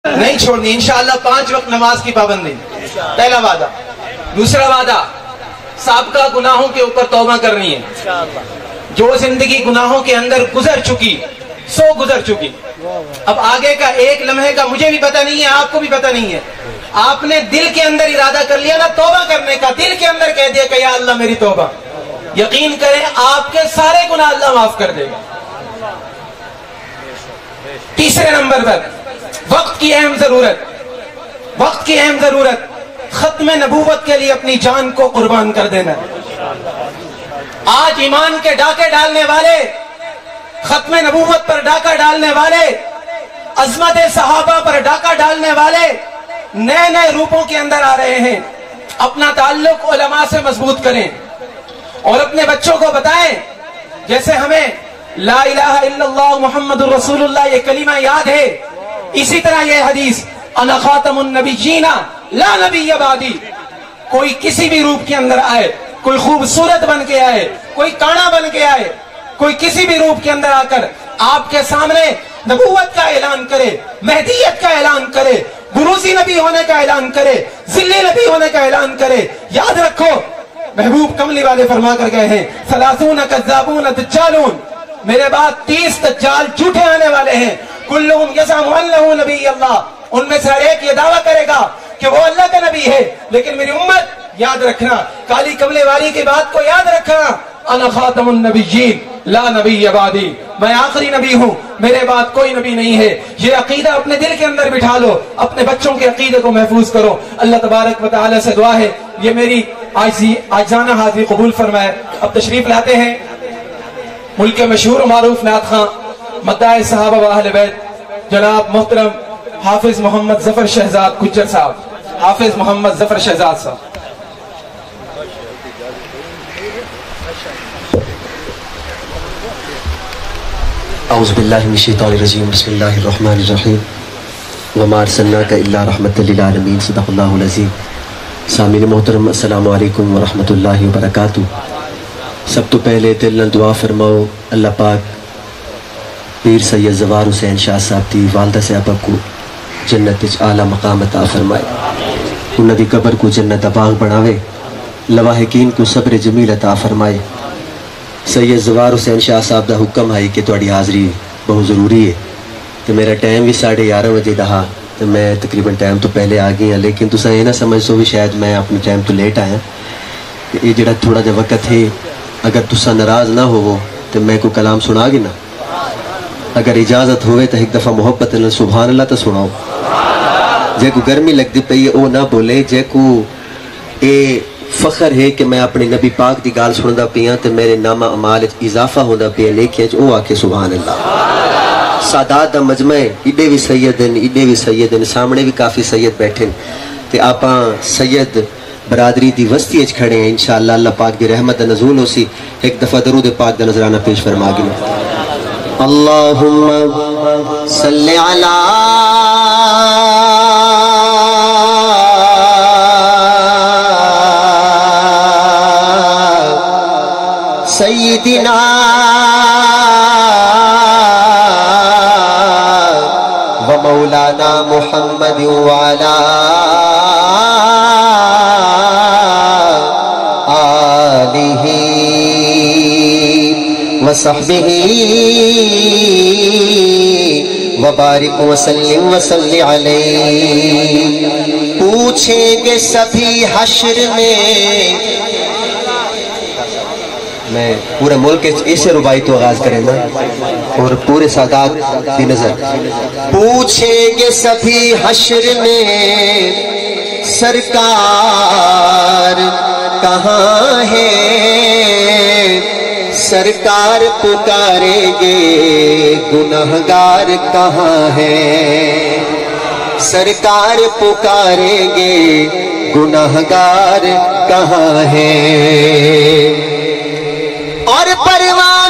نہیں چھوڑنی انشاءاللہ 5 وقت نماز کی پابندی، پہلا وعدہ۔ دوسرا وعدہ سابقہ گناہوں کے اوپر توبہ کرنی ہے۔ جو زندگی گناہوں کے اندر گزر چکی سو گزر چکی، اب آگے کا ایک لمحے کا مجھے بھی پتہ نہیں ہے، آپ کو بھی پتہ نہیں ہے۔ آپ نے دل کے اندر ارادہ کر لیا نا توبہ کرنے کا، دل کے اندر کہہ دیا کہ یا اللہ میری توبہ، یقین کریں آپ کے سارے گناہ اللہ معاف کر دے گا۔ تیسرے نمبر پر وقت کی اہم ضرورت، وقت کی اہم ضرورت، ختم نبوت کے لیے اپنی جان کو قربان کر دینا۔ آج ایمان کے ڈاکے ڈالنے والے، ختم نبوت پر ڈاکہ ڈالنے والے، عظمت صحابہ پر ڈاکہ ڈالنے والے نئے نئے روپوں کے اندر آ رہے ہیں۔ اپنا تعلق علماء سے مضبوط کریں اور اپنے بچوں کو بتائیں، جیسے ہمیں لا الہ الا اللہ محمد الرسول اللہ یہ کلمہ یاد ہے، اسی طرح یہ حدیث انا خاتم النبیین لا نبی بعدی، کوئی کسی بھی روپ کے اندر آئے، کوئی خوبصورت بن کے آئے، کوئی کانا بن کے آئے، کوئی کسی بھی روپ کے اندر آ کر آپ کے سامنے نبوت کا اعلان کرے، مہدیت کا اعلان کرے، بروزی نبی ہونے کا اعلان کرے، ذلی نبی ہونے کا اعلان کرے، یاد رکھو محبوب کملی والے فرما کر گئے ہیں 30 کذابون دجالون، میرے بعد 30 دجال جھوٹے آنے والے ہیں، کلہم یزعم انہ نبی اللہ، ان میں سے ہر ایک یہ دعویٰ کرے گا کہ وہ اللہ کا نبی ہے، لیکن میری امت یاد رکھنا، کالی کملے والی کی بات کو یاد رکھنا، انا خاتم النبیین لا نبی بعدی، میں آخری نبی ہوں، میرے بعد کوئی نبی نہیں ہے۔ یہ عقیدہ اپنے دل کے اندر بٹھا لو، اپنے بچوں کے عقیدے کو محفوظ کرو۔ اللہ تبارک و تعالی سے دعا ہے یہ میری آجزانہ حاضری قبول فرمائے۔ اب تشریف لاتے ہیں ملک کے مشہور و معروف نعت خواں مداح صحابہ و اہل بیت جناب محترم حافظ محمد ظفر شہزاد گجر صاحب، حافظ محمد ظفر شہزاد صاحب۔ اعوذ باللہ من الشیطان الرجیم، بسم اللہ الرحمن الرحیم، وما ارسلناک الا رحمۃ للعالمین، صدق اللہ العظیم۔ سامعین محترم السلام علیکم ورحمۃ اللہ وبرکاتہ۔ سب تو پہلے دل نال دعا فرماؤ اللہ پاک پیر سید زوار حسین شاہ صاحب دی والدہ صاحبہ کو جنت وچ اعلیٰ مقام عطا فرمائے، انہاں دی قبر کو جنت دا باغ بناوے، لواحقین کو صبر جمیل عطا فرمائے۔ سید زوار حسین شاہ صاحب دا حکم ہے کہ تہاڈی حاضری بہت ضروری ہے، تو میرا ٹائم بھی 11:30 بجے دا ہا، تو میں تقریباً ٹائم تو پہلے آ گئی ہاں، لیکن تساں یہ نہ سمجھ سو بھی شاید میں اپنے ٹائم تو لیٹ آیا، یہ جڑا تھوڑا جا وقت ہے اگر تساں ناراض نہ ہوو تو میں کوئی کلام سنا گی نا، اگر اجازت ہوئے تو ایک دفعہ محبت نال سبحان اللہ تو سناؤ۔ جے کو گرمی لگتی پئی ہے او نہ بولے، جے کو اے فخر ہے کہ میں اپنے نبی پاک دی گال سندا پیاں تے میرے نامہ اعمال اضافہ ہوندا پیا نیکیاں او آکھے سبحان اللہ۔ سادات دا مجمع ایڈے بھی سید ہیں، سامنے بھی کافی سید بیٹھے تے آپاں سید برادری دی وسطی اچ کھڑے ہیں، انشاءاللہ اللہ پاک دی رحمت دا نزول ہو سی۔ ایک دفعہ درود پاک دا نظرانہ پیش فرما گی۔ اللہم صلی علی سیدنا و مولانا محمد وعلا آلہ وصحبہ وبارک وسلم وصلی علیہ۔ پوچھیں گے سبھی حشر میں پورے ملک اسے ربائی تو آغاز کریں نا اور پورے سادات دی نظر۔ پوچھیں گے سبھی حشر میں سرکار کہاں ہے، سرکار پکاریں گے گنہگار کہاں ہے، سرکار پکاریں گے گنہگار کہاں ہے، اور پروان